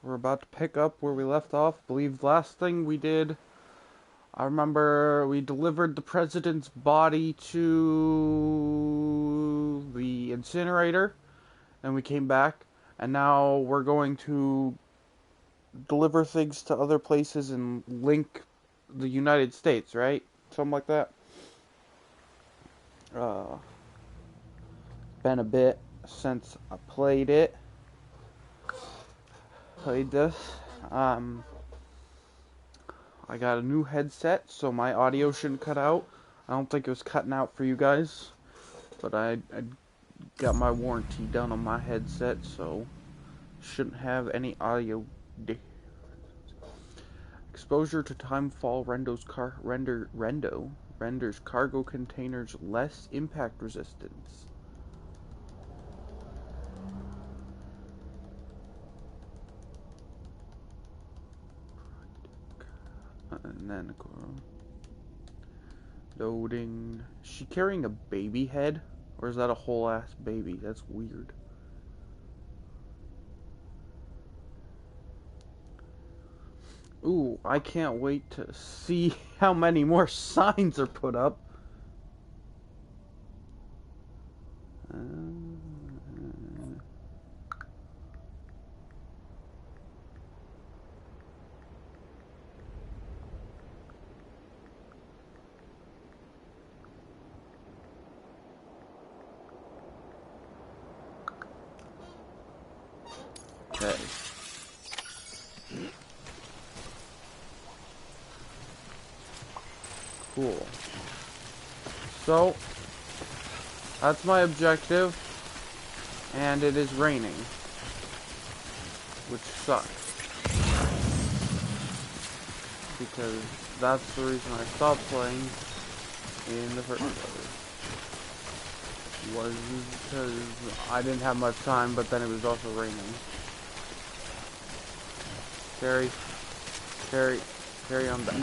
We're about to pick up where we left off. I believe the last thing we did, I remember we delivered the president's body to the incinerator, and we came back, and now we're going to deliver things to other places and link the United States, right? Something like that. Uh, been a bit since I played this. Um, I got a new headset, so my audio shouldn't cut out. I don't think it was cutting out for you guys, but I got my warranty done on my headset, so shouldn't have any audio. Exposure to timefall renders cargo containers less impact resistance. And then loading. Is she carrying a baby head? Or is that a whole ass baby? That's weird. Ooh, I can't wait to see how many more signs are put up. Okay. Cool. So, that's my objective, and it is raining, which sucks, because that's the reason I stopped playing in the first place, was because I didn't have much time, but then it was also raining. Carry on back.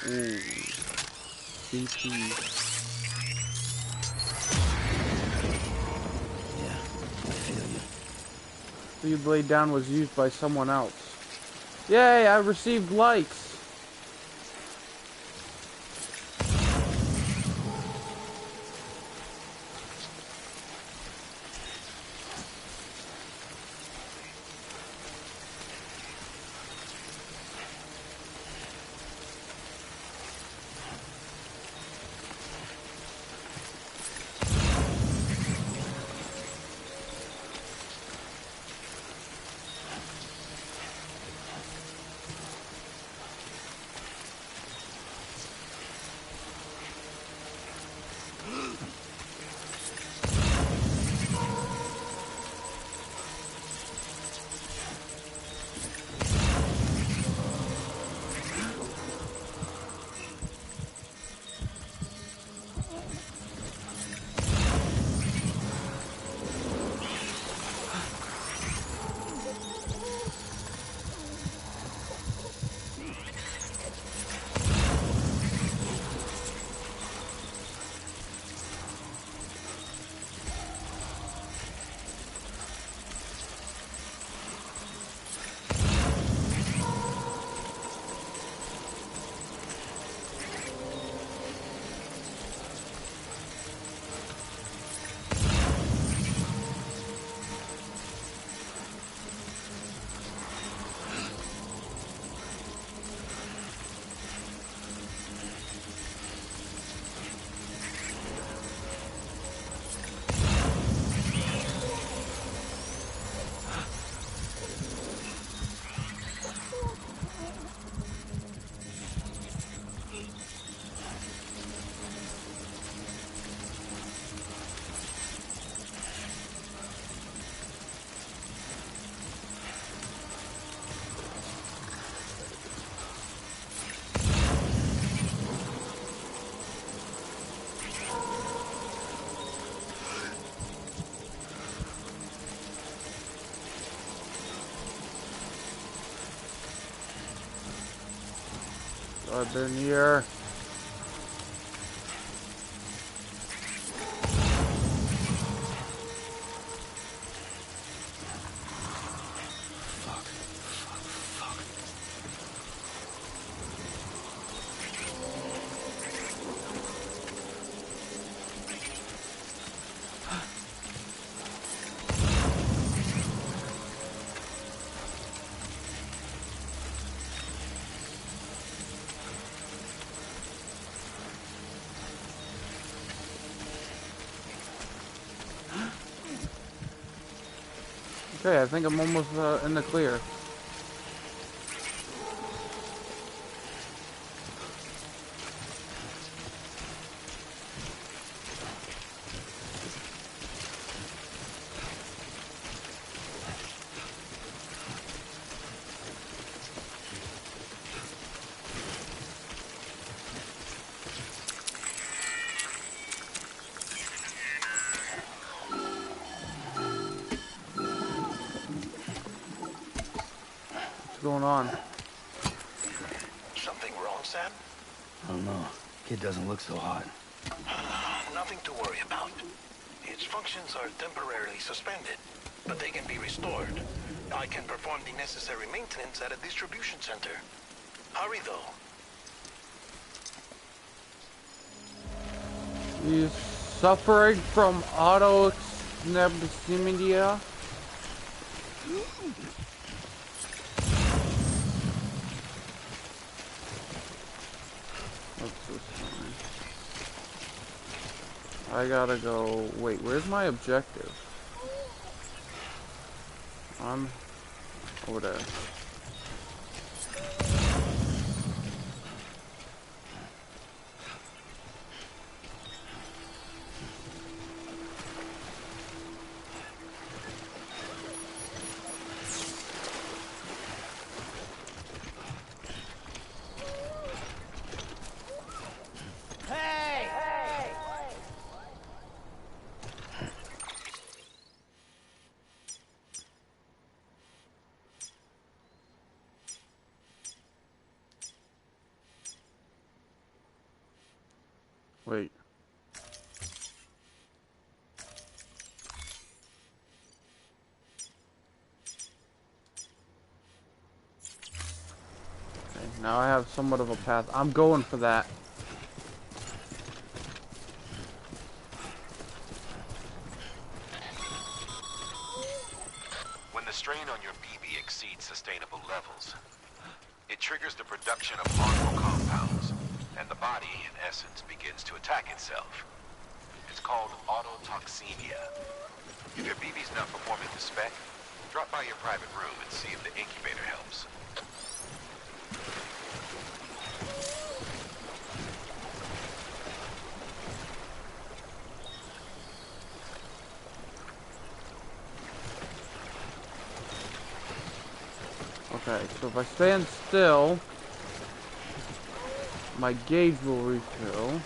Ooh. CP. Yeah, I feel you. Speed blade down was used by someone else. Yay, I received likes. I've been here. Okay, I think I'm almost in the clear. What's going on? Something wrong, Sam? I don't know. Kid doesn't look so hot. Nothing to worry about. Its functions are temporarily suspended, but they can be restored. I can perform the necessary maintenance at a distribution center. Hurry, though. He's suffering from autoexnemia. What's this one? I gotta go. Wait, where's my objective? I'm over there. Wait. Okay, now I have somewhat of a path. I'm going for that. When the strain on your BB exceeds sustainable levels, it triggers the production of harmful compounds, and the body, in essence, begins to attack itself. It's called autotoxemia. If your BB's not performing to spec, drop by your private room and see if the incubator helps. Okay, so if I stand still, my gauge will refill.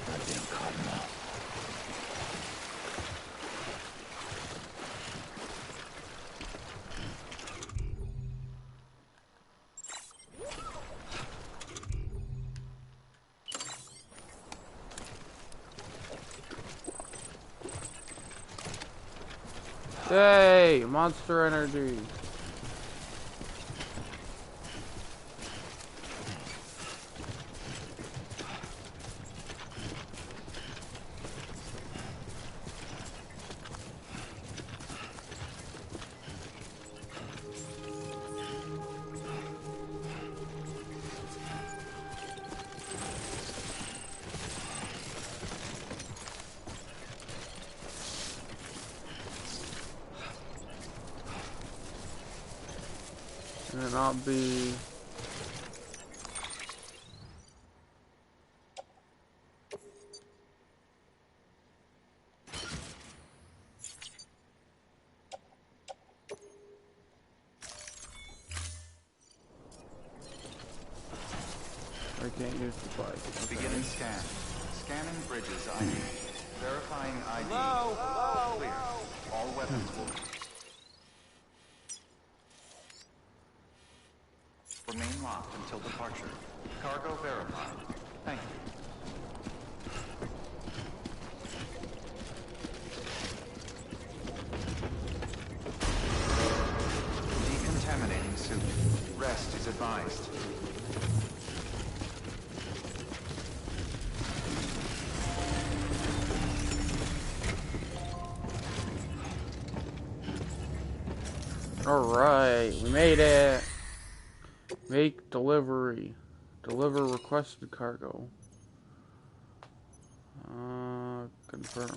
Goddamn cottonmouth. Yay! Monster energy. And then I'll be... I can't use the bike. Okay. Beginning scan. Scanning bridges ID. Verifying ID. Hello? All clear. All weapons will remain locked until departure. Cargo verified. Thank you. Decontaminating suit. Rest is advised. Alright, we made it. Make delivery. Deliver requested cargo. Confirm.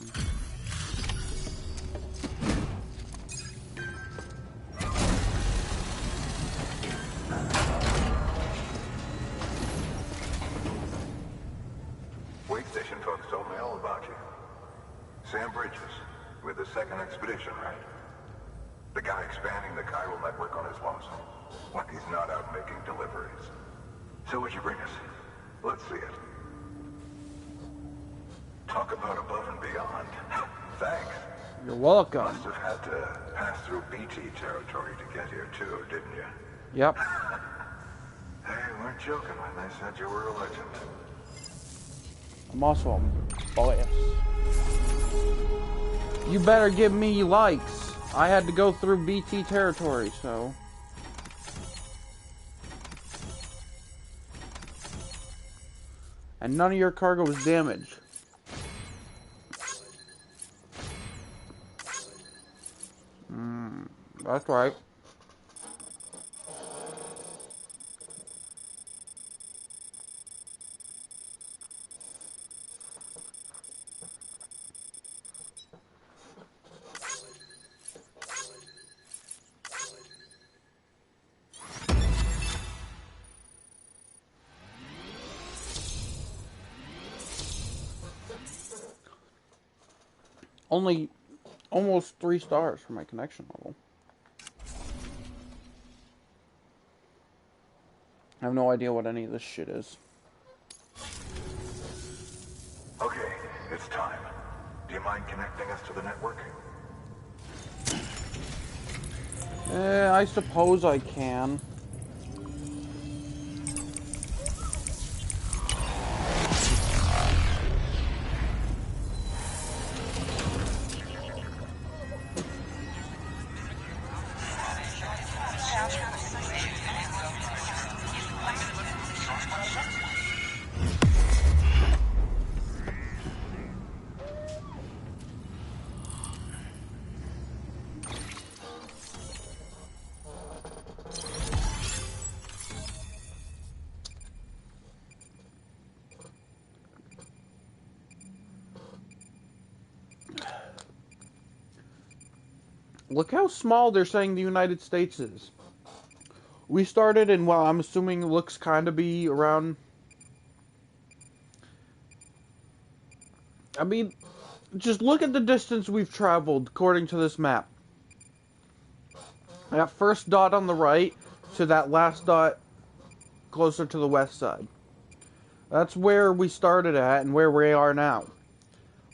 Wait station folks told me all about you. Sam Bridges, with the second expedition, right? The guy expanding the chiral network on his lonesome. When he's not out making deliveries. So what'd you bring us? Let's see it. Talk about above and beyond. Thanks. You're welcome. Must have had to pass through BT territory to get here too, didn't you? Yep. They weren't joking when they said you were a legend. I'm also a bias. You better give me likes. I had to go through BT territory, so. And none of your cargo was damaged. That's right. Only almost 3 stars for my connection level. I have no idea what any of this shit is. Okay, it's time. Do you mind connecting us to the network? I suppose I can. Look how small they're saying the United States is. We started in, well, I'm assuming looks kind of be around... I mean, just look at the distance we've traveled according to this map. That first dot on the right to that last dot closer to the west side. That's where we started at and where we are now.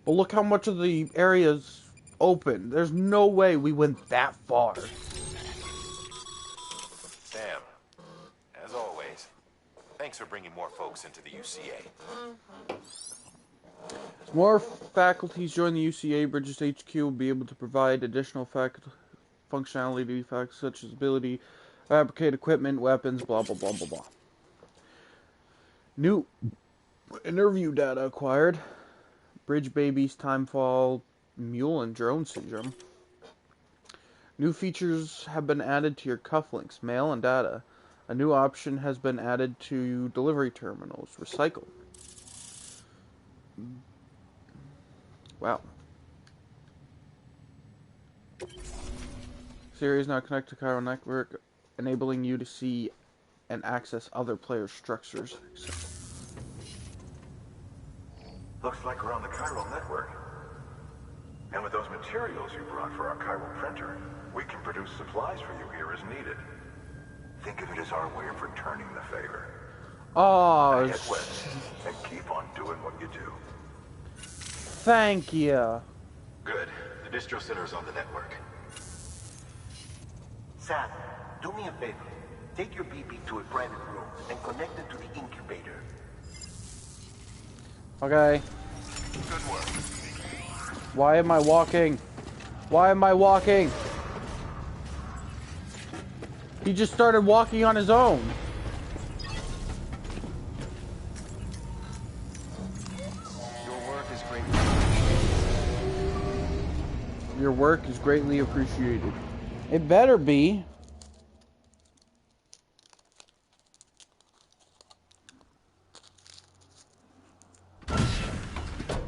But look how much of the area's open. There's no way we went that far. Sam, as always, thanks for bringing more folks into the UCA. As more faculties join the UCA, Bridges HQ will be able to provide additional functionality facts such as ability to fabricate equipment, weapons, blah blah blah blah blah. New interview data acquired. Bridge babies, timefall, mule, and drone syndrome. New features have been added to your cufflinks, mail, and data. A new option has been added to delivery terminals. Recycle. Wow. Siri is now connected to Chiral Network, enabling you to see and access other players' structures. Looks like we're on the chiral network. And with those materials you brought for our chiral printer, we can produce supplies for you here as needed. Think of it as our way of returning the favor. Oh, Get west and keep on doing what you do. thank you. Good. The distro center is on the network. Sam, do me a favor. Take your BB to a private room and connect it to the incubator. Okay. Good work. Why am I walking? Why am I walking? He just started walking on his own. Your work is great. Your work is greatly appreciated. It better be.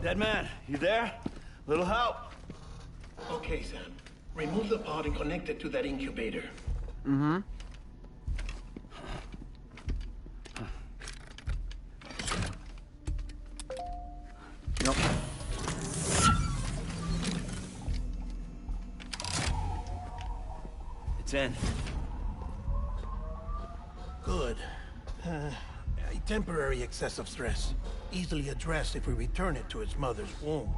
Dead man, you there? Little help? Okay, Sam. Remove the pod and connect it to that incubator. Mm-hmm. Nope. It's in. Good. A temporary excessive stress. Easily addressed if we return it to its mother's womb.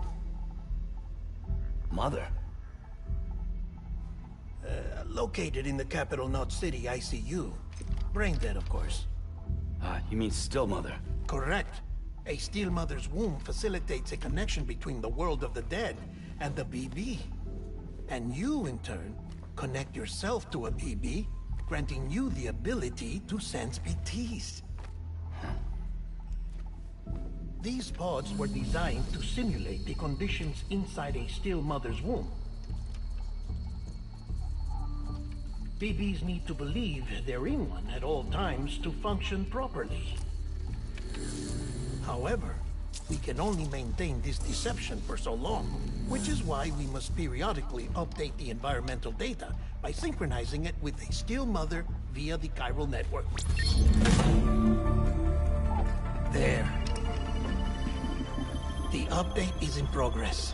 Mother? Located in the capital Knot City ICU. Brain dead, of course. You mean still mother? Correct. A still mother's womb facilitates a connection between the world of the dead and the BB. And you, in turn, connect yourself to a BB, granting you the ability to sense BTs. These pods were designed to simulate the conditions inside a still mother's womb. BBs need to believe they're in one at all times to function properly. However, we can only maintain this deception for so long, which is why we must periodically update the environmental data by synchronizing it with a still mother via the chiral network. There. The update is in progress.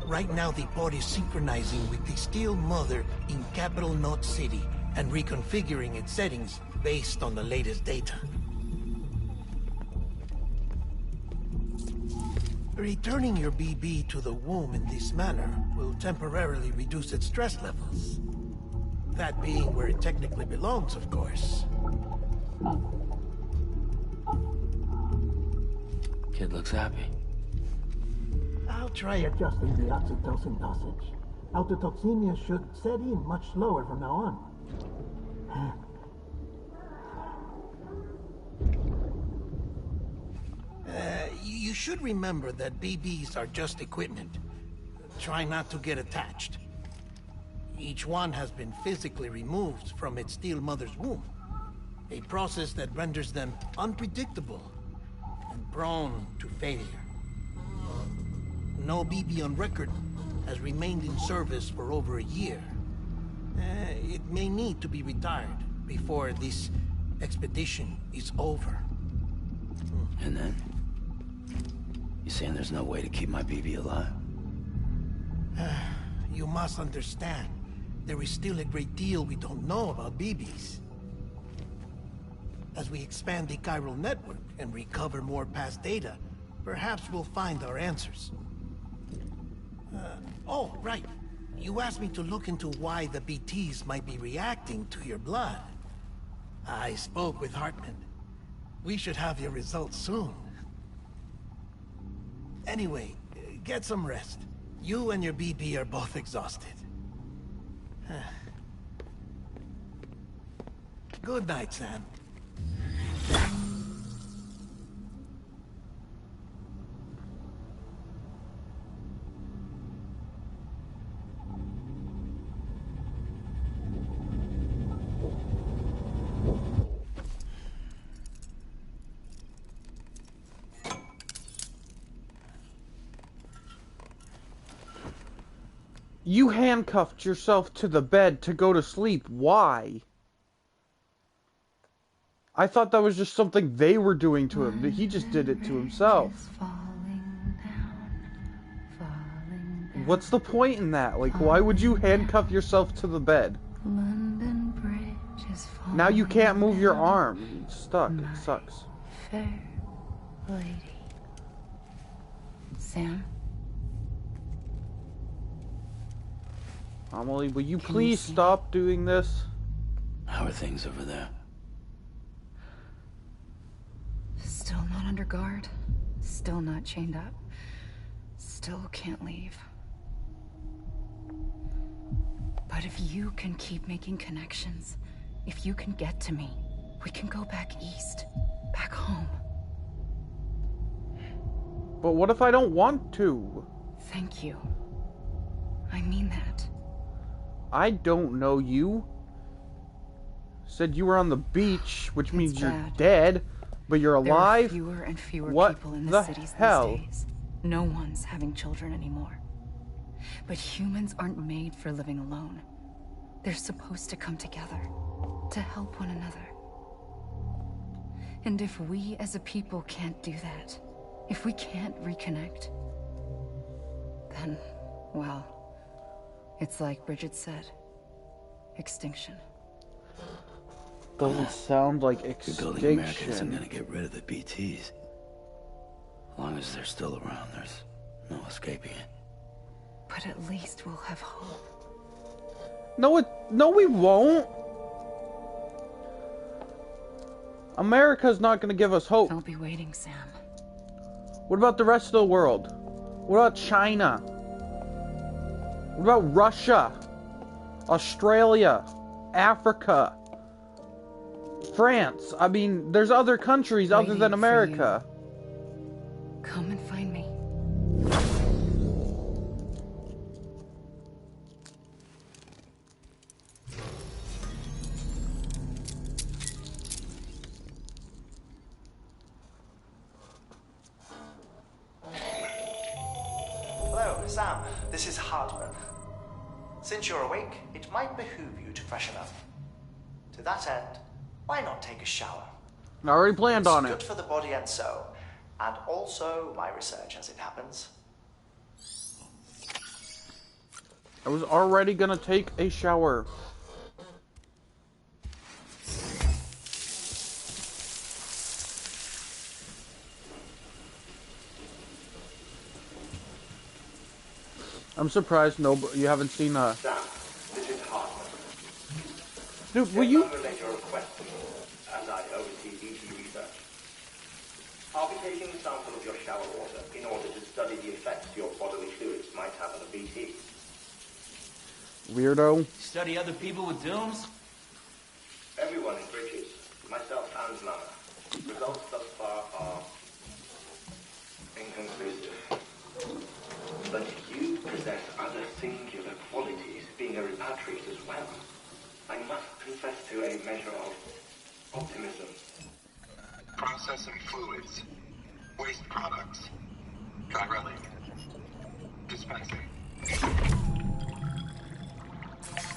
Right now, the pod is synchronizing with the still mother in capital Knot City and reconfiguring its settings based on the latest data. Returning your BB to the womb in this manner will temporarily reduce its stress levels. That being where it technically belongs, of course. Kid looks happy. I'll try adjusting the oxytocin dosage. Autotoxemia should set in much slower from now on. You should remember that BBs are just equipment. Try not to get attached. Each one has been physically removed from its still mother's womb. A process that renders them unpredictable and prone to failure. No BB on record has remained in service for over a year. It may need to be retired before this expedition is over. And then? You saying there's no way to keep my BB alive? You must understand, there is still a great deal we don't know about BBs. As we expand the chiral network and recover more past data, perhaps we'll find our answers. Oh, right. You asked me to look into why the BTs might be reacting to your blood. I spoke with Hartman. We should have your results soon. Anyway, get some rest. You and your BB are both exhausted. Good night, Sam. You handcuffed yourself to the bed to go to sleep. Why? I thought that was just something they were doing to him. He just did it to himself. What's the point in that? Like, why would you handcuff yourself to the bed? Now you can't move your arm. It's stuck. It sucks. Fair lady. Sam? Amelie, will you please stop doing this? How are things over there? under guard, still not chained up, still can't leave. But if you can keep making connections, if you can get to me, we can go back east, back home. But what if I don't want to? Thank you. I mean that. I don't know you. Said you were on the beach, which means It's you're bad. dead, but you're There are alive? fewer and fewer What people in the the cities hell? these days. No one's having children anymore. But humans aren't made for living alone. They're supposed to come together, to help one another. And if we as a people can't do that, if we can't reconnect, then, well, it's like Bridget said, extinction. Doesn't sound like Rebuilding America isn't extinction. gonna get rid of the BTs. As long as they're still around, there's no escaping it. But at least we'll have hope. No, we won't. America's not gonna give us hope. I'll be waiting, Sam. What about the rest of the world? What about China? What about Russia? Australia? Africa? France? I mean, there's other countries other Waiting than for America. Come and find me. Hello, Sam. This is Hartman. Since you're awake, it might behoove you to freshen up. To that end, why not take a shower? I already planned on It's good it. for the body and soul, and also my research as it happens. I was already gonna take a shower. I'm surprised you haven't seen Sam, this is Hartman. Dude, will you? Relate your request to me, as I oversee BT research. I'll be taking a sample of your shower water in order to study the effects your bodily fluids might have on a BT. Weirdo. Study other people with dooms? Everyone in Bridges, myself and Lana. Results thus far are inconclusive. But you possess other singular qualities, being a repatriate as well. I must confess to a measure of optimism. Processing fluids. Waste products. Drilling. Dispensing.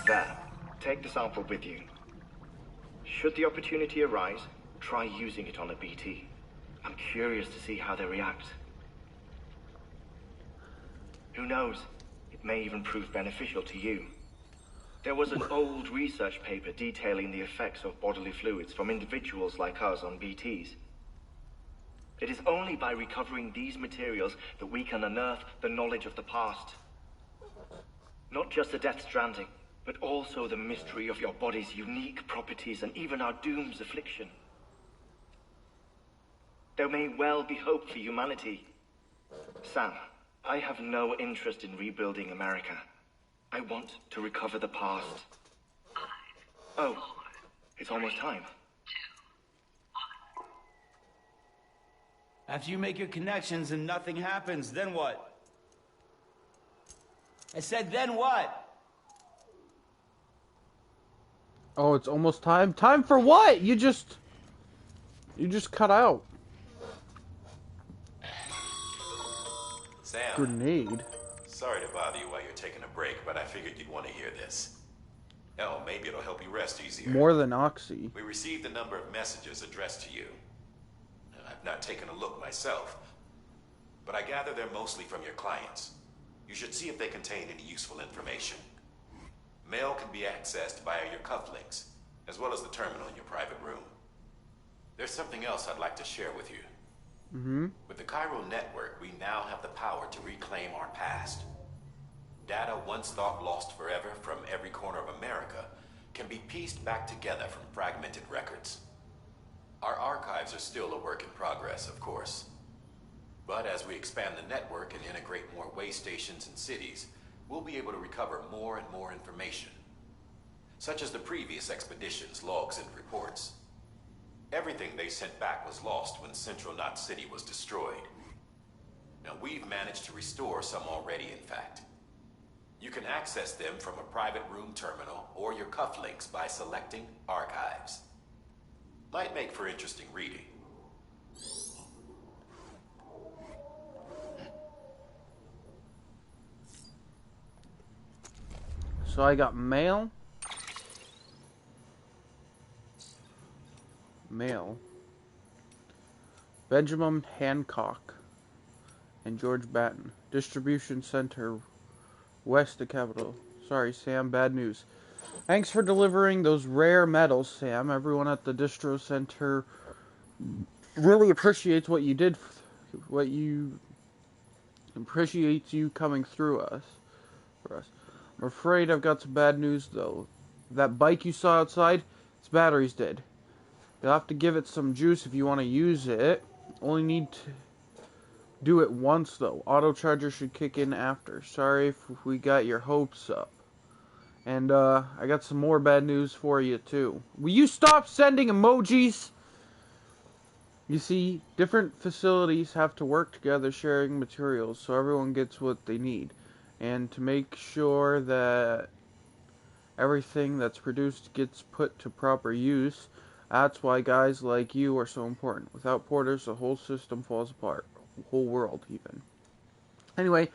There. Take the sample with you. Should the opportunity arise, try using it on a BT. I'm curious to see how they react. Who knows? It may even prove beneficial to you. There was an old research paper detailing the effects of bodily fluids from individuals like us on BTs. It is only by recovering these materials that we can unearth the knowledge of the past. Not just the Death Stranding, but also the mystery of your body's unique properties and even our doom's affliction. There may well be hope for humanity. Sam, I have no interest in rebuilding America. I want to recover the past. Oh, it's almost time. After you make your connections and nothing happens, then what? I said, then what? Oh, it's almost time. Time for what? You just cut out. Sam, Grenade. sorry to bother you while you're taking a break, but I figured you'd want to hear this. Hell, maybe it'll help you rest easier. More than Oxy. We received a number of messages addressed to you. I've not taken a look myself, but I gather they're mostly from your clients. You should see if they contain any useful information. Mail can be accessed via your cufflinks, as well as the terminal in your private room. There's something else I'd like to share with you. With the Chiral Network, we now have the power to reclaim our past. Data once thought lost forever from every corner of America can be pieced back together from fragmented records. Our archives are still a work in progress, of course. But as we expand the network and integrate more way stations and cities, we'll be able to recover more and more information. Such as the previous expedition's logs and reports. Everything they sent back was lost when Central Knot City was destroyed. Now we've managed to restore some already, in fact. You can access them from a private room terminal or your cufflinks by selecting Archives. Might make for interesting reading. So I got mail. Mail. Benjamin Hancock and George Batten. Distribution center west of Capitol. Sorry, Sam, bad news. Thanks for delivering those rare metals, Sam. Everyone at the distro center really appreciates what you did. Appreciates you coming through us. For us. I'm afraid I've got some bad news, though. That bike you saw outside, its battery's dead. You'll have to give it some juice if you want to use it. Only need to do it once, though. Auto charger should kick in after. Sorry if we got your hopes up. And, I got some more bad news for you, too. Will you stop sending emojis? You see, different facilities have to work together sharing materials so everyone gets what they need. And to make sure that everything that's produced gets put to proper use, that's why guys like you are so important. Without porters, the whole system falls apart. The whole world, even. Anyway,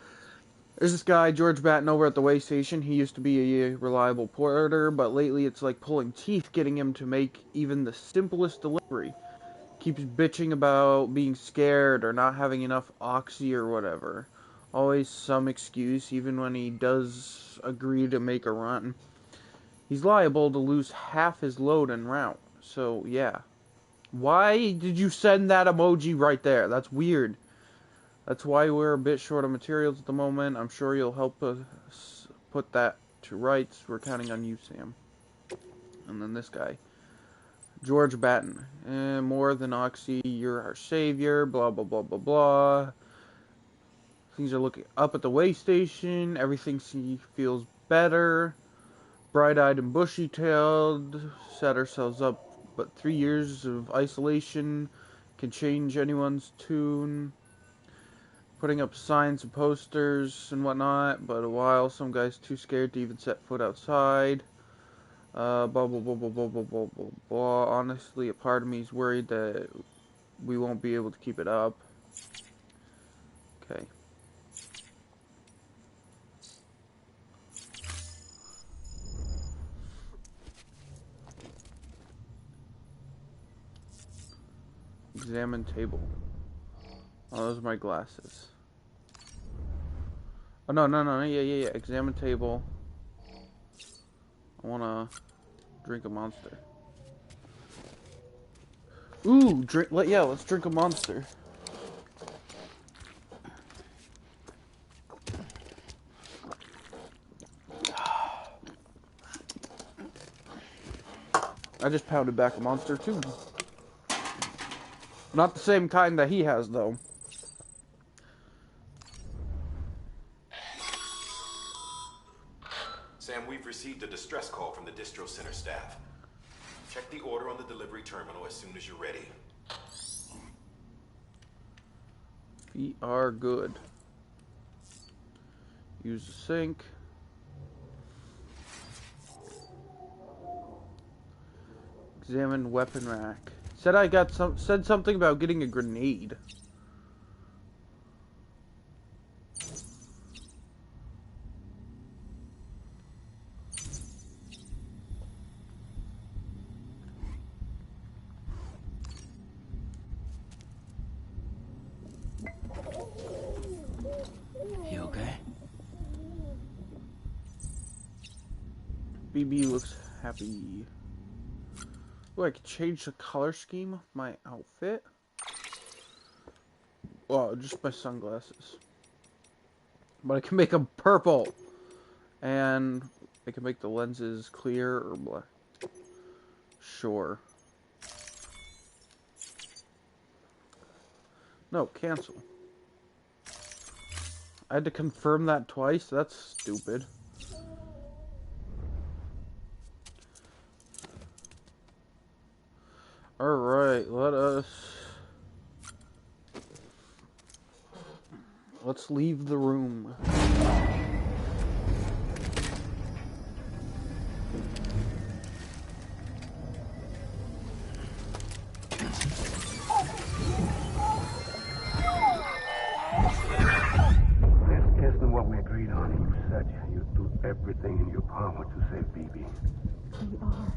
there's this guy, George Batten, over at the way station. He used to be a reliable porter, but lately it's like pulling teeth getting him to make even the simplest delivery. Keeps bitching about being scared or not having enough oxy or whatever. Always some excuse, even when he does agree to make a run. He's liable to lose half his load en route. So, yeah. Why did you send that emoji right there? That's weird. That's why we're a bit short of materials at the moment. I'm sure you'll help us put that to rights. We're counting on you, Sam. And then this guy. George Batten. More than oxy, you're our savior, blah, blah, blah, blah, blah. Things are looking up at the way station. Everything feels better. Bright-eyed and bushy-tailed. Set ourselves up, but 3 years of isolation can change anyone's tune. Putting up signs and posters and whatnot, but a while some guy's too scared to even set foot outside. Blah, blah, blah, blah, blah, blah, blah, blah, blah. Honestly, a part of me is worried that we won't be able to keep it up. Okay. Examine table. Oh, those are my glasses. Oh, no, yeah. Examine table. I wanna drink a monster. Ooh, let's drink a monster. I just pounded back a monster, too. Not the same kind that he has, though. Sam, we've received a distress call from the distro center staff. Check the order on the delivery terminal as soon as you're ready. We are good. Use the sink. Examine weapon rack. Said something about getting a grenade. You okay? BB looks happy. Oh, I can change the color scheme of my outfit. Oh, just my sunglasses. But I can make them purple. And I can make the lenses clear or black. Sure. No, cancel. I had to confirm that twice? That's stupid. Alright, let's leave the room. Isn't what we agreed on. You said you'd do everything in your power to save BB. We are.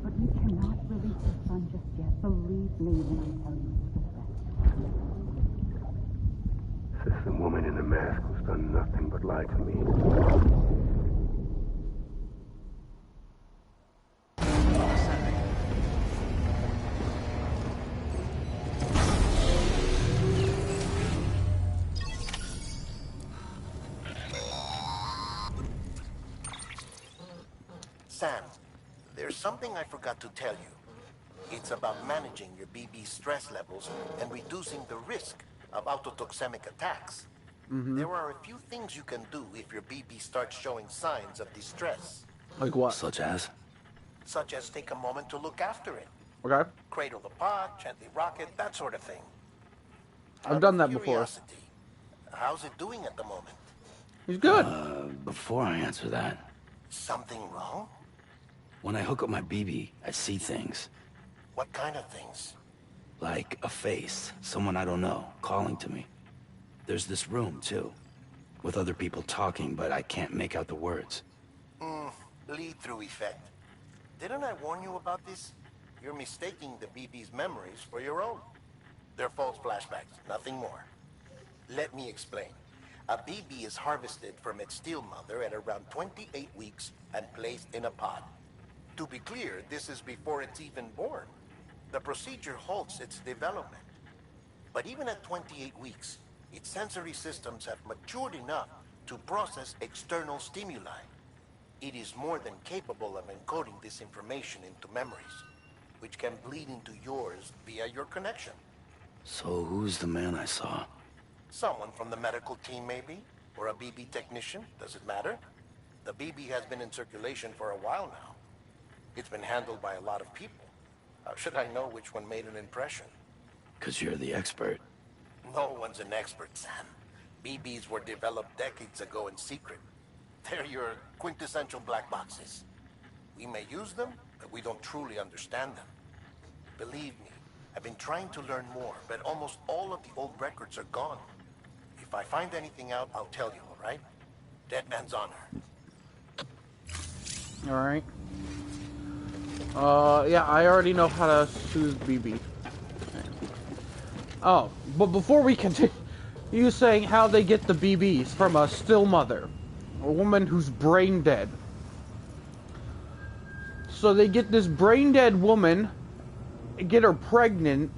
But we cannot release her son just yet. Believe me when I tell you it's the best. This is the woman in the mask who's done nothing but lie to me. Sam, there's something I forgot to tell you. It's about managing your BB stress levels and reducing the risk of autotoxemic attacks. There are a few things you can do if your BB starts showing signs of distress. Like what? Such as? Such as take a moment to look after it. Okay. Cradle the pod, gently rock it, that sort of thing. I've done that before. How's it doing at the moment? He's good. Before I answer that... Something wrong? When I hook up my BB, I see things. What kind of things? Like a face, someone I don't know, calling to me. There's this room, too, with other people talking, but I can't make out the words. Lead-through effect. Didn't I warn you about this? You're mistaking the BB's memories for your own. They're false flashbacks, nothing more. Let me explain. A BB is harvested from its steel mother at around 28 weeks and placed in a pod. To be clear, this is before it's even born. The procedure halts its development. But even at 28 weeks, its sensory systems have matured enough to process external stimuli. It is more than capable of encoding this information into memories, which can bleed into yours via your connection. So who's the man I saw? Someone from the medical team, maybe? Or a BB technician? Does it matter? The BB has been in circulation for a while now. It's been handled by a lot of people. How should I know which one made an impression? 'Cause you're the expert. No one's an expert, Sam. BBs were developed decades ago in secret. They're your quintessential black boxes. We may use them, but we don't truly understand them. Believe me, I've been trying to learn more, but almost all of the old records are gone. If I find anything out, I'll tell you, all right? Dead man's honor. Alright. Yeah, I already know how to soothe BB. Oh, but before we continue, you saying how they get the BBs from a still mother. A woman who's brain dead. So they get this brain dead woman, get her pregnant,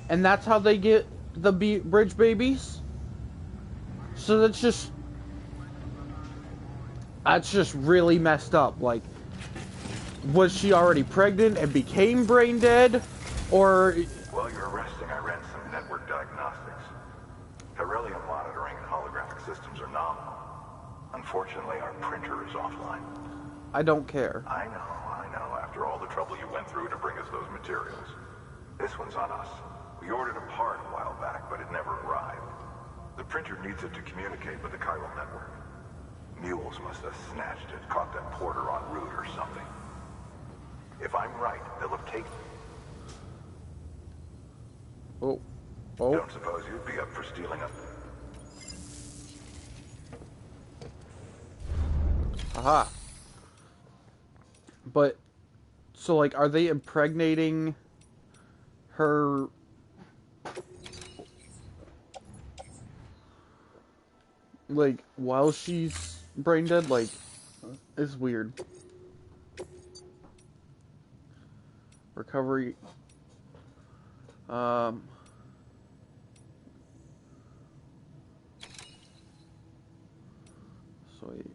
and that's how they get the bridge babies? So that's just really messed up. Like, was she already pregnant and became brain dead? Or... While you're resting, I ran some network diagnostics. Beryllium monitoring and holographic systems are nominal. Unfortunately, our printer is offline. I don't care. I know. After all the trouble you went through to bring us those materials. This one's on us. We ordered a part a while back, but it never arrived. The printer needs it to communicate with the chiral network. Mules must have snatched it, caught that porter en route or something. If I'm right, they'll have taken... Oh. Don't suppose you'd be up for stealing a... Aha. But, so like, are they impregnating her... like, while she's brain dead? Like, it's weird. Recovery... Sweet.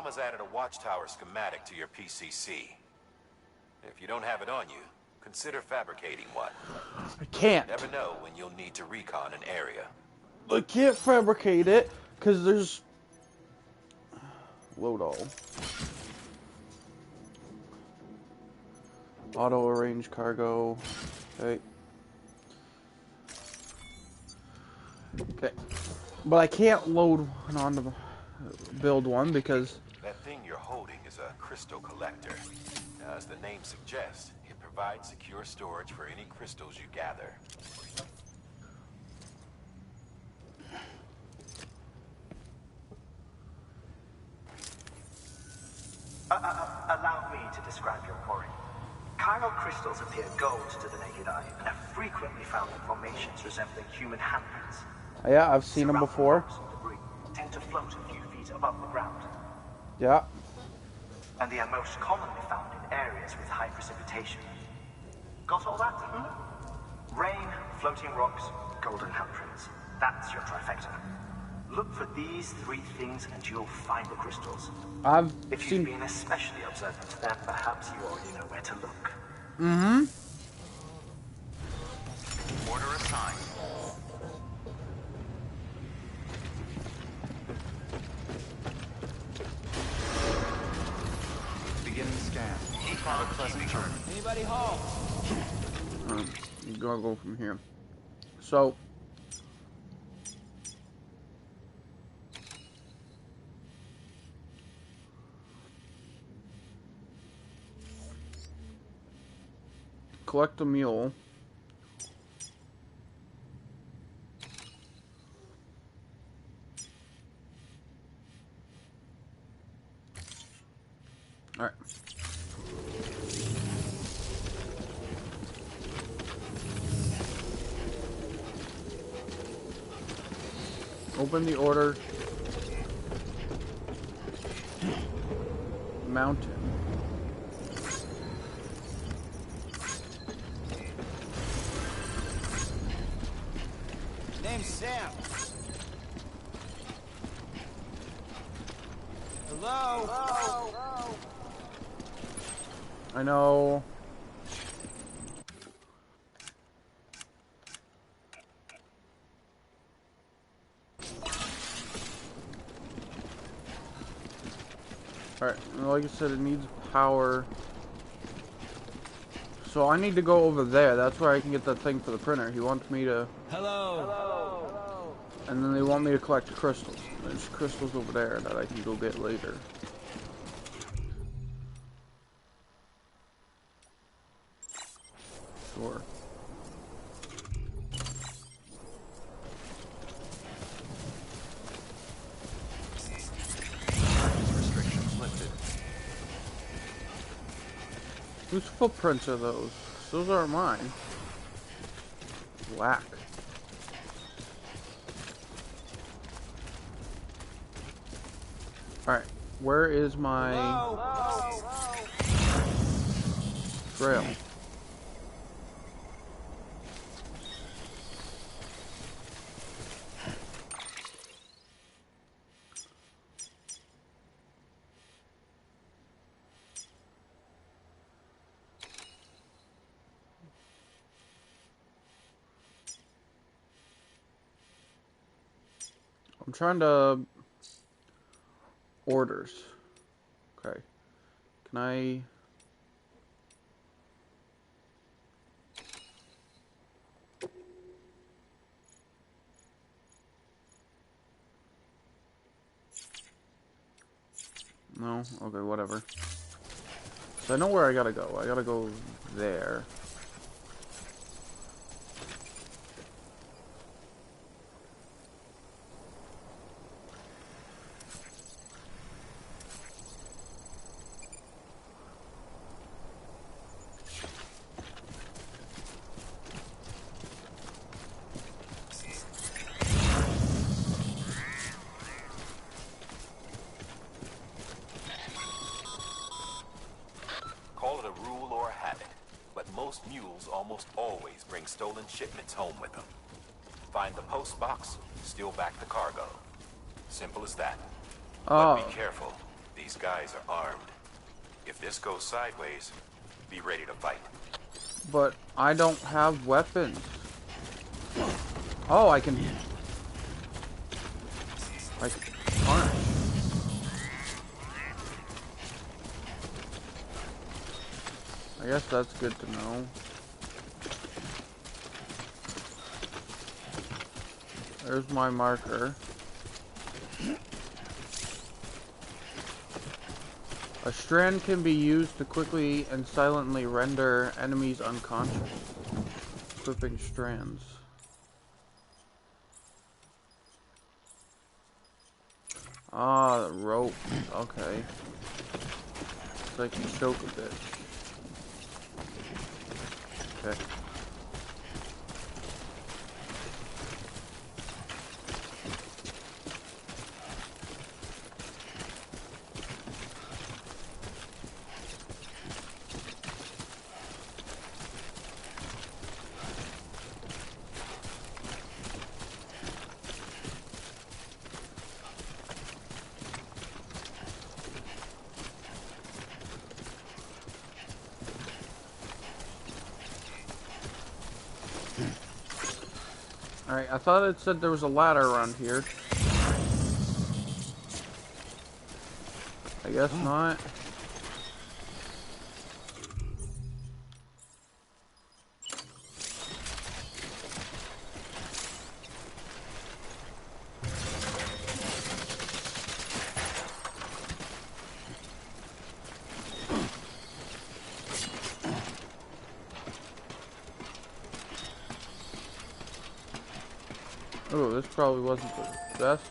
Osama's added a watchtower schematic to your PCC. If you don't have it on you, consider fabricating one. I can't. You never know when you'll need to recon an area. I can't fabricate it because there's load all. Auto arrange cargo. Okay. Okay. But I can't load one onto the build one because That thing you're holding is a crystal collector. As the name suggests, it provides secure storage for any crystals you gather. Allow me to describe your quarry. Chiral crystals appear gold to the naked eye and are frequently found in formations resembling human handprints. yeah, I've seen them before. Rocks and debris tend to float a few feet above the ground. Yeah. And they are most commonly found in areas with high precipitation. Got all that? Rain, floating rocks, golden handprints. That's your trifecta. Look for these three things and you'll find the crystals. If you've been especially observant, then perhaps you already know where to look. Mm-hmm. Order assigned. Beginning scan. Have a pleasant journey. Anybody home? You gotta go from here. So collect a mule. All right. Open the order. Mountain. Name's Sam. Hello? Hello? I know. Alright, like I said, it needs power. So I need to go over there. That's where I can get that thing for the printer. He wants me to... Hello? Hello? And then they want me to collect crystals. There's crystals over there that I can go get later. Sure. Restrictions lifted. Whose footprints are those? Those aren't mine. Whack. Alright, where is my trail? I'm trying to... Orders. Okay. Can I... No? Okay, whatever. So I know where I gotta go. I gotta go there. Call it a rule or a habit, but most mules almost always bring stolen shipments home with them. Find the post box, steal back the cargo. Simple as that. Oh. But be careful. These guys are armed. If this goes sideways, be ready to fight. But I don't have weapons. Oh, I can punch. I guess that's good to know. There's my marker. A strand can be used to quickly and silently render enemies unconscious. Equipping strands. Ah, the rope. Okay. So I can choke a bit. Okay. Alright, I thought it said there was a ladder around here. I guess not. Oh, this probably wasn't the best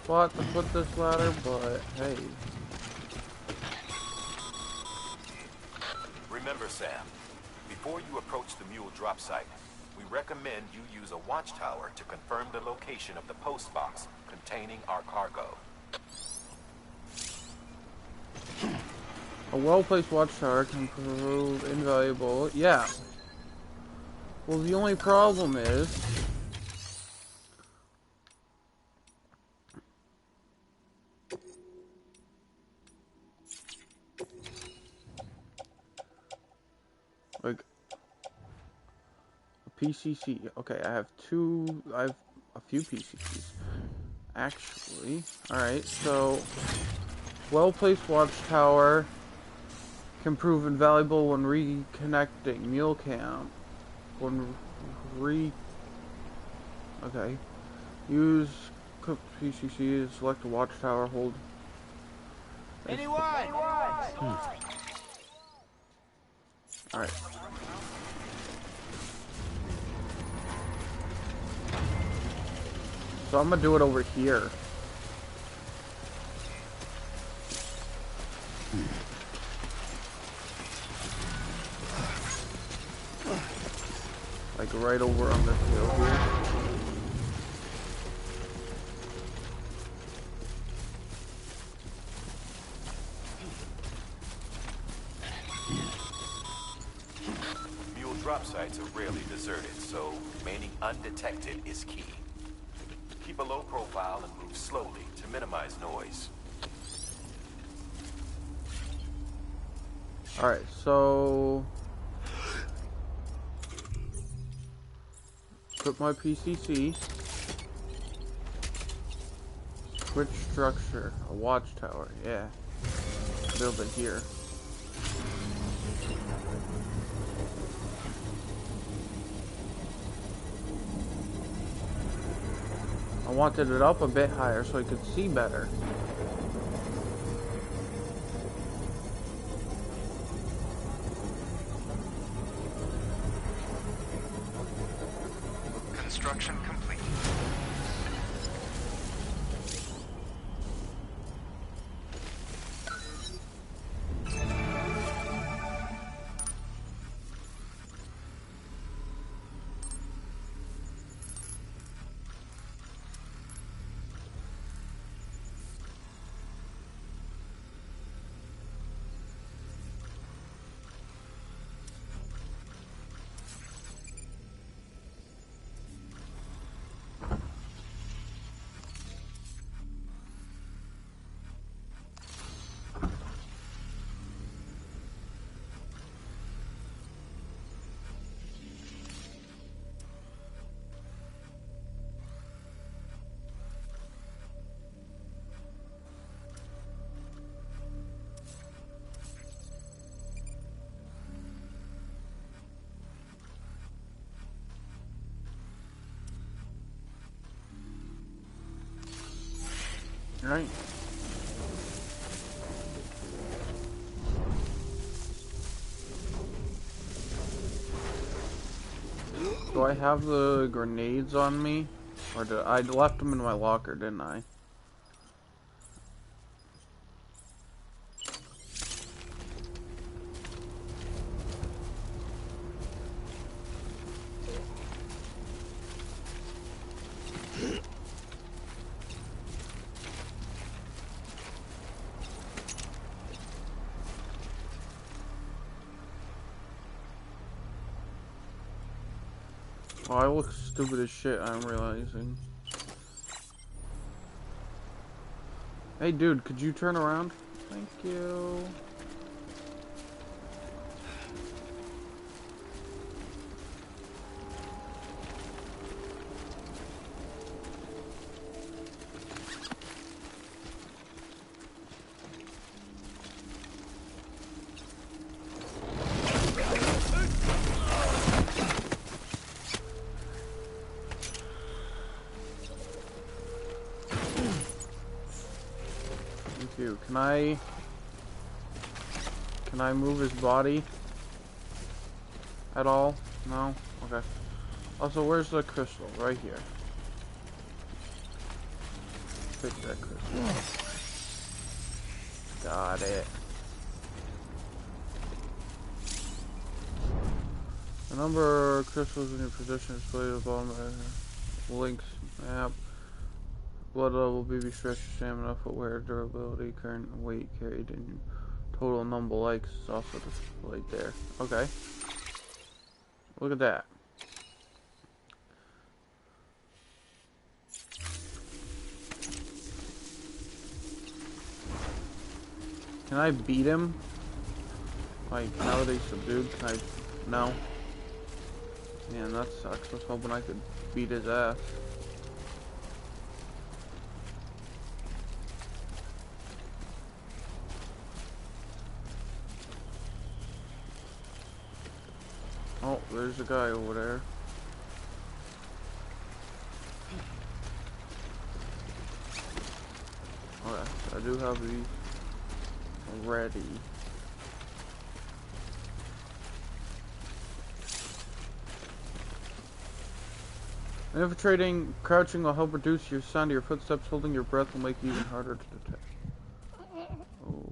spot to put this ladder, but hey. Remember, Sam, before you approach the mule drop site, we recommend you use a watchtower to confirm the location of the post box containing our cargo. A well-placed watchtower can prove invaluable. Yeah. Well, the only problem is... like... a PCC. Okay, I have a few PCCs. Actually. Alright, so... well-placed watchtower can prove invaluable when reconnecting. Mule camp. Okay. Use PCC to select a watchtower. Hold. Anyone? Alright. So I'm gonna do it over here. Like right over on this hill here. Mule drop sites are rarely deserted, so remaining undetected is key. Keep a low profile and move slowly to minimize noise. Alright, so... put my PCC. Switch structure. A watchtower, yeah. Build it here. I wanted it up a bit higher so I could see better. Construction complete. Right. Do I have the grenades on me? Or did I left them in my locker, didn't I? Oh, I look stupid as shit, I'm realizing. Hey dude, could you turn around? Thank you. Thank you. Can I move his body at all? No? Okay. Also, where's the crystal? Right here. Take that crystal. Got it. The number of crystals in your possession is displayed above the links map. Blood level, BB stretch, stamina, footwear, durability, current weight carried, and total number likes is also displayed there. Okay. Look at that. Can I beat him? Like, now that he's subdued, can I... No. Man, that sucks. I was hoping I could beat his ass. Oh, there's a guy over there. Okay, I do have these ready. Infiltrating, crouching will help reduce your sound of your footsteps. Holding your breath will make it even harder to detect. Oh.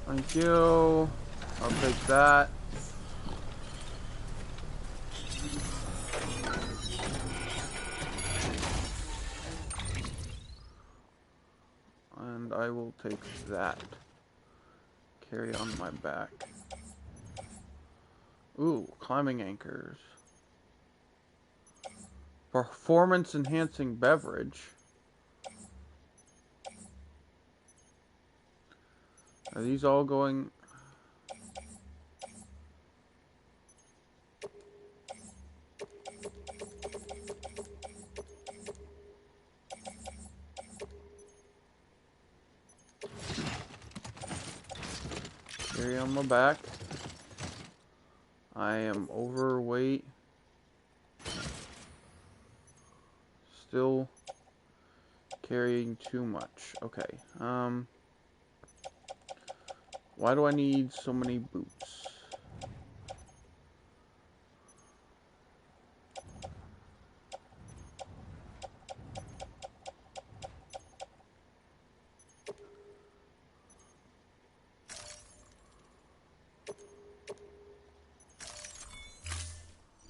Thank you. I'll take that. And I will take that. Carry on my back. Ooh, climbing anchors. Performance enhancing beverage. Are these all going... Carry on my back. I am overweight. Still carrying too much. Okay. Why do I need so many boots?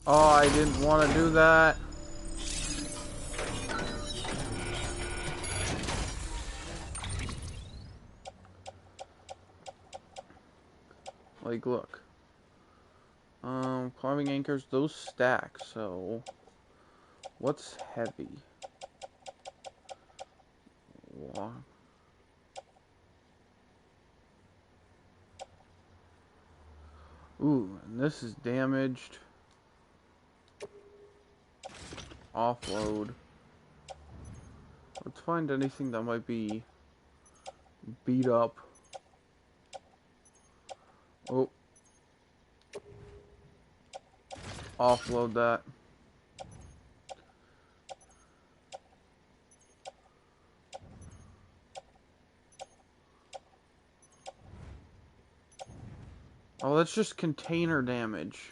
Oh, I didn't want to do that. Like, look. Climbing anchors, those stack, so... What's heavy? Wow. Ooh, and this is damaged. Offload. Let's find anything that might be beat up. Oh. Offload that. Oh, that's just container damage.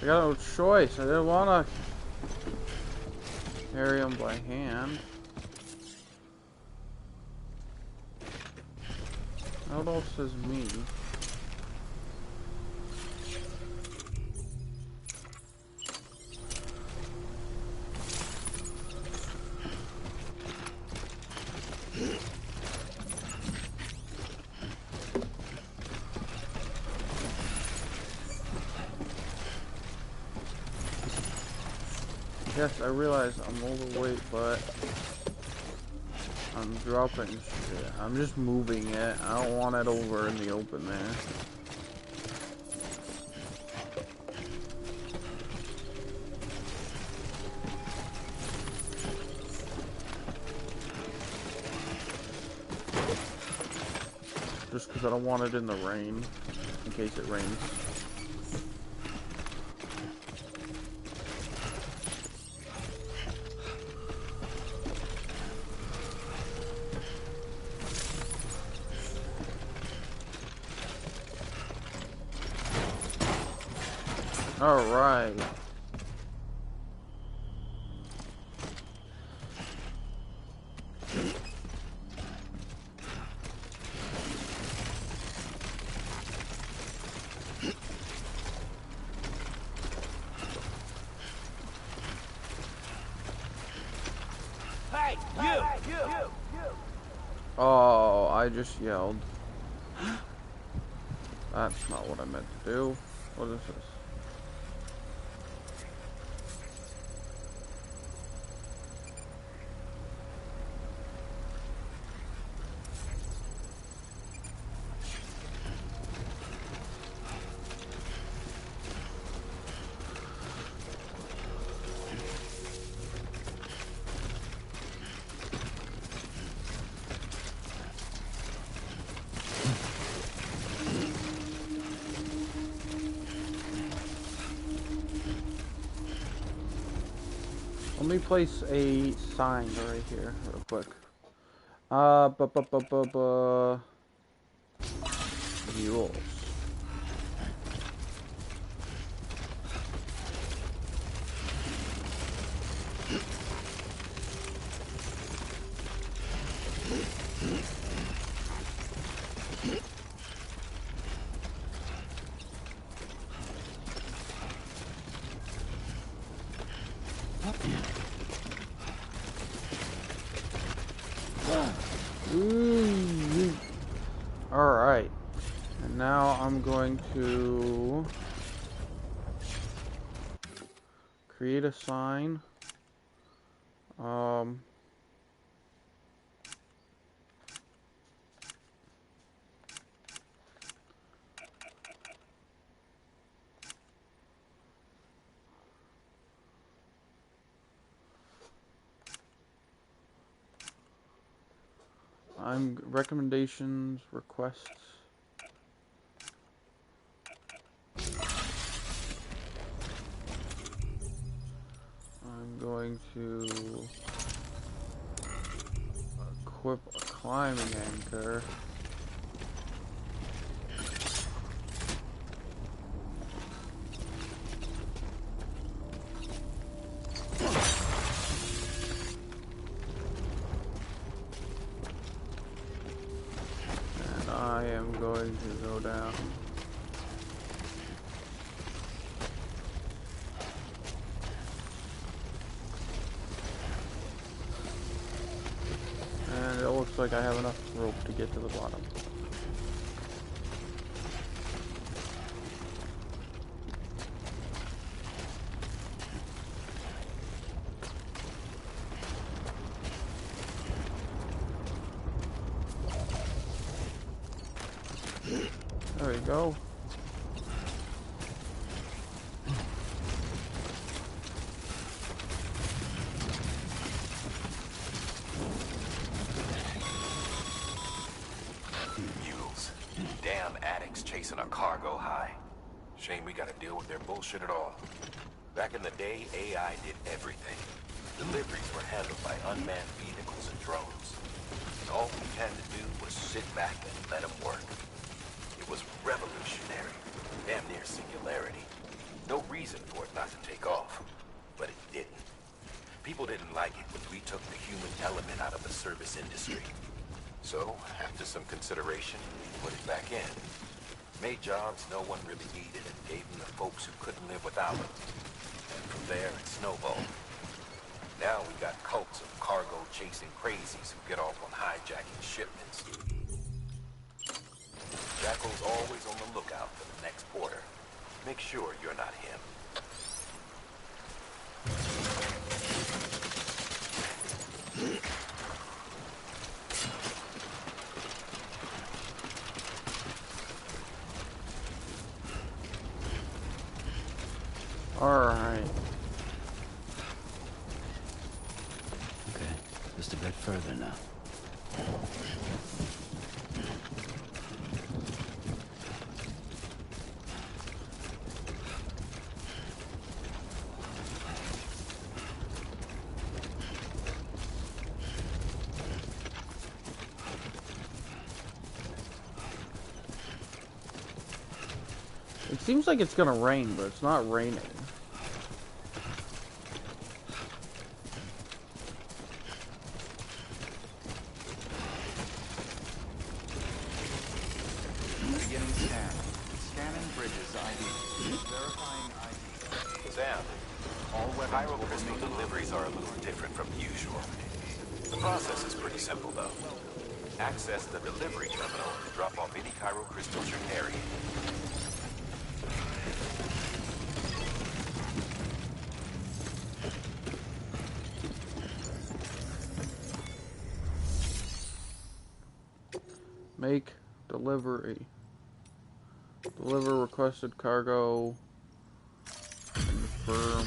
I got no choice. I didn't want to carry them by hand. What else is me? Yes, I realize I'm overweight, but I'm dropping shit. I'm just moving it. I don't want it over in the open there. Just because I don't want it in the rain, in case it rains. Alright. Hey, you! Oh, I just yelled. That's not what I meant to do. What is this? Let me place a sign right here, real quick. Mules. to create a sign. I'm recommendations, requests. I'm going to equip a climbing anchor. And I am going to go down. And it looks like I have enough rope to get to the bottom. There we go. Mules. Damn addicts chasing a cargo high. Shame we gotta deal with their bullshit at all. Back in the day, AI did everything. Deliveries were handled by unmanned vehicles and drones. And all we had to do was sit back and let them work. It was revolutionary. Damn near singularity. No reason for it not to take off. But it didn't. People didn't like it when we took the human element out of the service industry. So, after some consideration, we put it back in. Made jobs no one really needed and gave them to folks who couldn't live without them. And from there, it snowballed. Now we got cults of cargo-chasing crazies who get off on hijacking shipments. Jackal's always on the lookout for the next porter. Make sure you're not him. Alright. Okay, just a bit further now. It seems like it's gonna rain, but it's not raining. Beginning scan. Scanning bridges ID. Verifying ID. Sam, all Pyro crystal deliveries are a little different from usual. The process is pretty simple, though. Access the delivery terminal to drop off any Cairo crystals you're carrying. Make delivery. Deliver requested cargo. Confirm.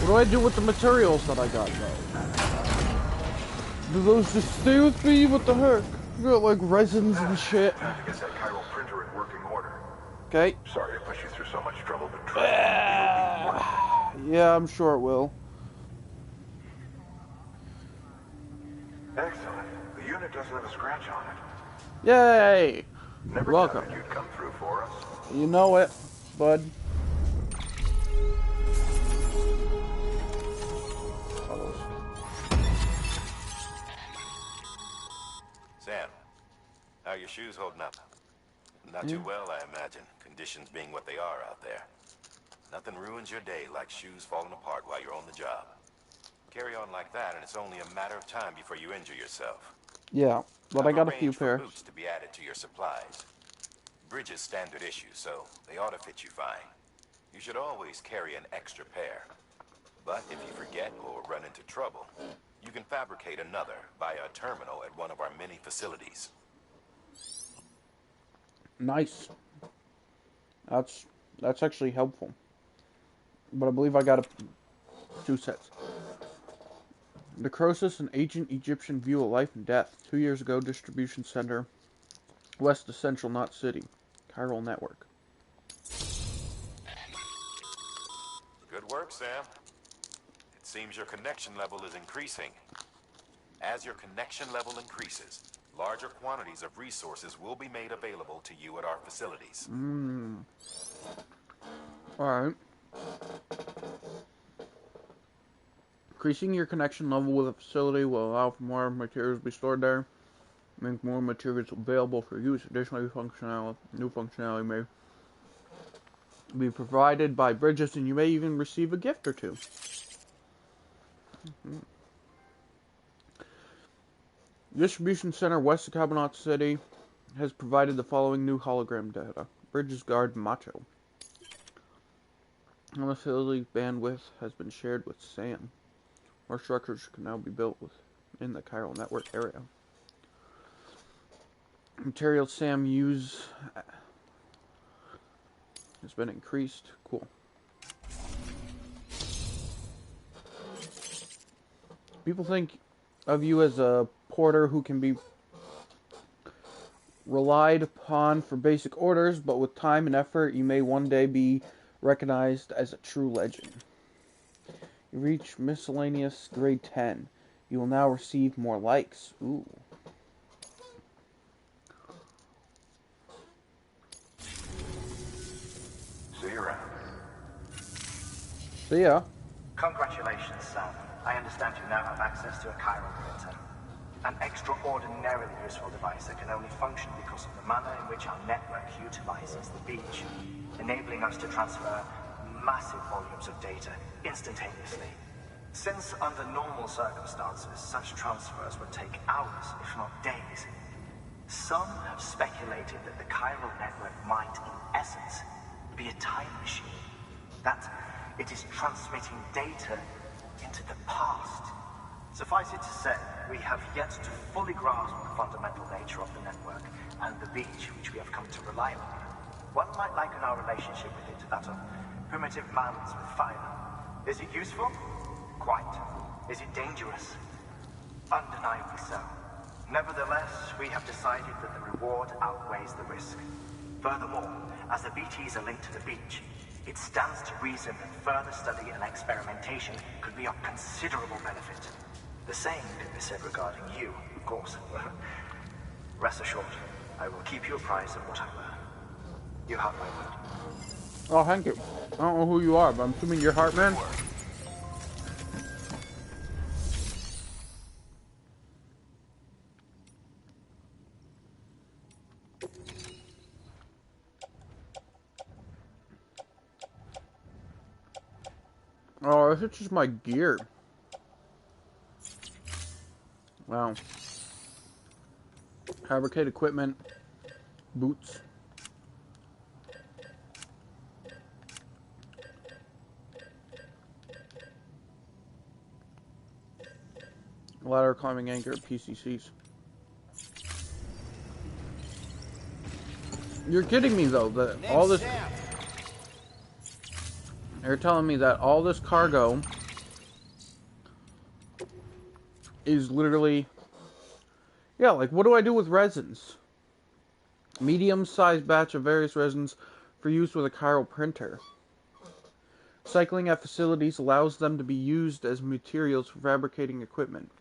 What do I do with the materials that I got, though? Do those just stay with me? What the heck? I got like resins and shit. Time to get that chiral printer in working order. Okay. Sorry to put you through so much trouble, but trust me, it'll be worth it. Yeah, I'm sure it will. Excellent. The unit doesn't have a scratch on it. Yay! Never Welcome. doubted you'd come through for us. You know it, bud. Sam, how are your shoes holding up? Not too well, I imagine, conditions being what they are out there. Nothing ruins your day like shoes falling apart while you're on the job. Carry on like that, and it's only a matter of time before you injure yourself. Yeah, but I got a few Arrange for pairs. boots to be added to your supplies. Bridges standard issue, so they ought to fit you fine. You should always carry an extra pair. But if you forget or run into trouble, you can fabricate another via a terminal at one of our many facilities. Nice. That's actually helpful. But I believe I got two sets. Necrosis, an ancient Egyptian view of life and death. 2 years ago, distribution center west of Central Knot City. Chiral network. Good work, Sam. It seems your connection level is increasing. As your connection level increases, larger quantities of resources will be made available to you at our facilities. Alright. Increasing your connection level with a facility will allow for more materials to be stored there. Make more materials available for use. Additionally, new functionality may be provided by Bridges, and you may even receive a gift or two. Distribution center west of Cabanot City has provided the following new hologram data. Bridges guard Macho. The facility's bandwidth has been shared with Sam. More structures can now be built within the chiral network area. Materials Sam use has been increased. Cool. People think of you as a porter who can be relied upon for basic orders, but with time and effort, you may one day be recognized as a true legend. You reach miscellaneous grade 10. You will now receive more likes. Ooh. See you around. See ya. Congratulations, Sam. I understand you now have access to a chiral printer. An extraordinarily useful device that can only function because of the manner in which our network utilizes the beach, enabling us to transfer massive volumes of data instantaneously. Since under normal circumstances, such transfers would take hours, if not days, some have speculated that the chiral network might, in essence, be a time machine. That it is transmitting data into the past. Suffice it to say, we have yet to fully grasp the fundamental nature of the network and the beach which we have come to rely on. One might liken our relationship with it to that of primitive mans with fire. Is it useful? Quite. Is it dangerous? Undeniably so. Nevertheless, we have decided that the reward outweighs the risk. Furthermore, as the BTs are linked to the beach, it stands to reason that further study and experimentation could be of considerable benefit. The same can be said regarding you, of course. Rest assured, I will keep you apprised of what I learn. You have my word. Oh, thank you. I don't know who you are, but I'm assuming you're Heartman. Oh, this is just my gear. Wow. Fabricate equipment. Boots. Ladder climbing anchor PCCs. You're kidding me though, that all this... You're telling me that all this cargo is literally... Yeah, like what do I do with resins? Medium-sized batch of various resins for use with a chiral printer. Cycling at facilities allows them to be used as materials for fabricating equipment.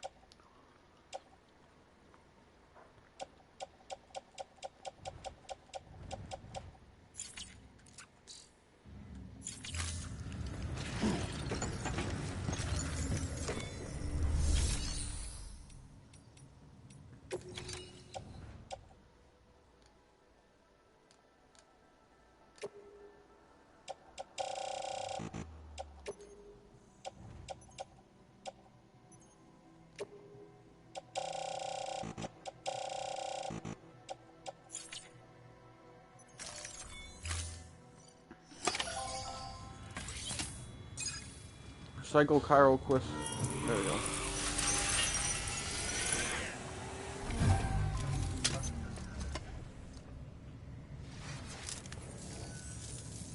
Recycle Chiral Quest. There we go.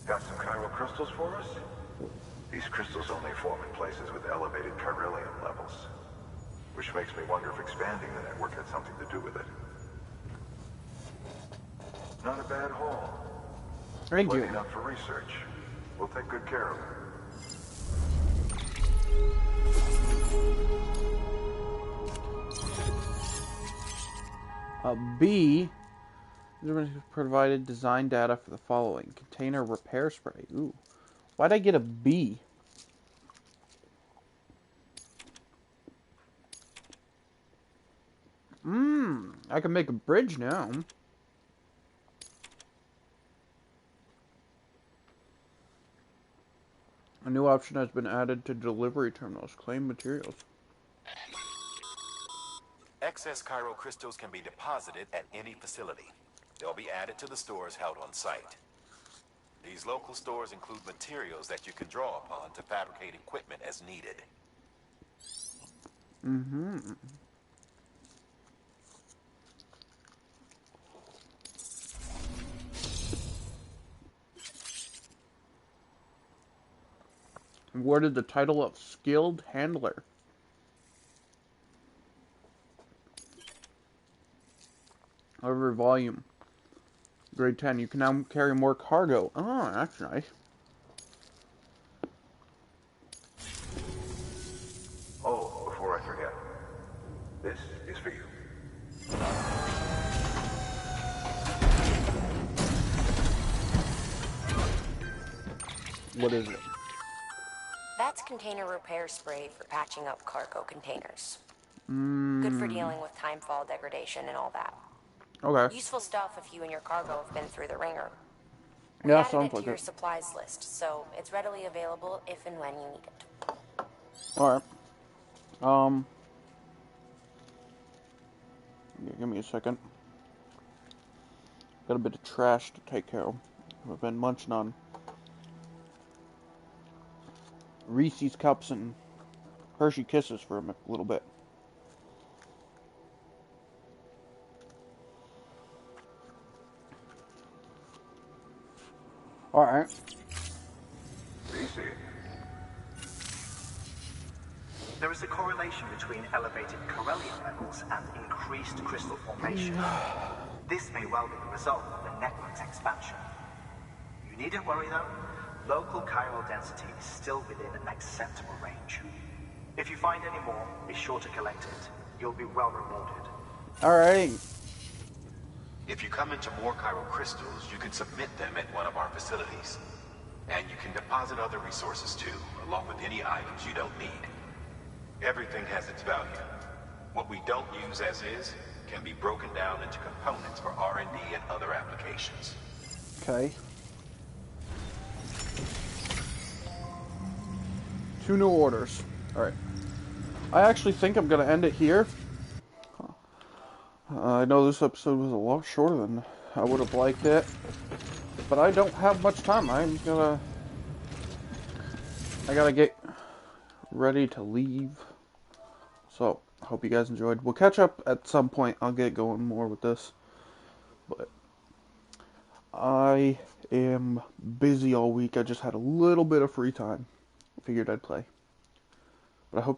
Got some chiral crystals for us? These crystals only form in places with elevated chiralium levels. Which makes me wonder if expanding the network had something to do with it. Not a bad haul. Thank you. Plenty enough for research. We'll take good care of it. B. Provided design data for the following. Container repair spray. Ooh. Why'd I get a B? I can make a bridge now. A new option has been added to delivery terminals. Claim materials. Excess chiral crystals can be deposited at any facility. They'll be added to the stores held on site. These local stores include materials that you can draw upon to fabricate equipment as needed. Awarded the title of Skilled Handler. Over volume. Grade 10. You can now carry more cargo. Oh, that's nice. Oh, before I forget. This is for you. What is it? That's container repair spray for patching up cargo containers. Good for dealing with timefall degradation and all that. Okay. Useful stuff if you and your cargo have been through the ringer. We Yeah, added sounds it to like your it. supplies list, so it's readily available if and when you need it. Alright. Give me a second. Got a bit of trash to take care of. I've been munching on Reese's Cups and Hershey Kisses for a little bit. Alright. There is a correlation between elevated chiralium levels and increased crystal formation. This may well be the result of the network's expansion. You needn't worry though. Local chiral density is still within an acceptable range. If you find any more, be sure to collect it. You'll be well rewarded. Alright. If you come into more chiral crystals, you can submit them at one of our facilities. And you can deposit other resources too, along with any items you don't need. Everything has its value. What we don't use as is can be broken down into components for R&D and other applications. Okay. 2 new orders. Alright. I actually think I'm going to end it here. I know this episode was a lot shorter than I would have liked it. But I don't have much time. I gotta get ready to leave. So, I hope you guys enjoyed. We'll catch up at some point. I'll get going more with this. But I am busy all week. I just had a little bit of free time. Figured I'd play. But I hope you guys